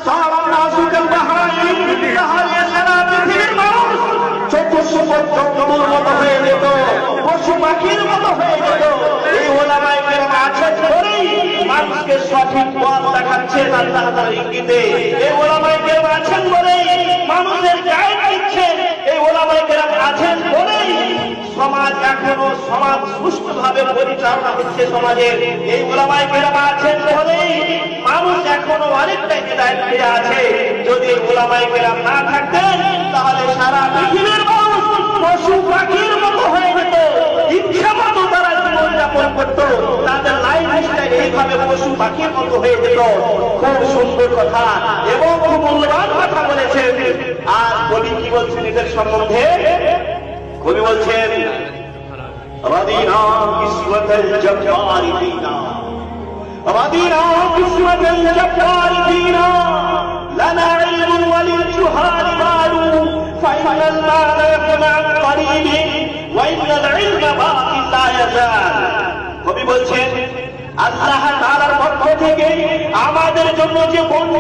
সব নাসুকের বাহারাইন তাহলে সারা পৃথিবীর মানুষ চতুষ্পদ জন্তুর মতো হয়ে যেত, পশু পাখির মতো হয়ে যেত। এই ওলামায়ে কেরাম আছেন বলেই মানুষকে সঠিক পথ দেখাচ্ছেন আল্লাহ তাআলার ইঙ্গিতে। এই ওলামায়ে কেরাম আছেন বলেই মানুষের গাইড দিচ্ছেন। এই ওলামায়ে কেরাম আছেন বলেই সমাজ এখনো সমাজ সুষ্ঠুভাবে পরিচালনা হচ্ছে সমাজের। এই ওলামায়ে কেরাম আছেন বলেই মানুষ এখনো অনেকটা হিদায়াত পেয়ে আছে। যদি এই ওলামায়ে কেরাম না থাকতেন তাহলে সারা পৃথিবীর মানুষ পশু পাখির মতো হয়ে যেত, ইচ্ছা মতো তারা জীবনযাপন করতো, তাদের লাইফ স্টাইল এইভাবে পশু পাখির মতো হয়ে যেত। খুব সুন্দর কথা এবং খুব মূল্যবান কথা বলেছেন। আর কবি কি বলছেন এদের সম্বন্ধে? কবি বলছেন রাদিনা কিসওয়াতাল জব্বার ফিনা, রাদিনা কিসওয়াতাল জব্বার ফিনা, লানা ইলমুন ওয়ালিল জুহাল মালু, ফাইনাল মাল ইয়াফনা করিবিন ওয়া ইন্নাল ইলমা বাকিন লা ইয়াজাল। কবি বলছেন আল্লাহ তাআলার পক্ষ থেকে আমাদের জন্য যে বন্ড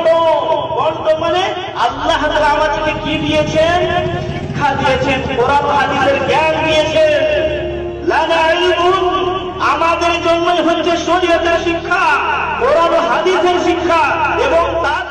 মানে আল্লাহ তাআলা আমাদেরকে কি দিয়েছেন? শিক্ষা দিয়েছেন, কোরআন হাদিসের জ্ঞান দিয়েছেন। লানা ইলমুন, আমাদের জন্যই হচ্ছে শরীয়তের শিক্ষা, কোরআন হাদিসের শিক্ষা এবং তার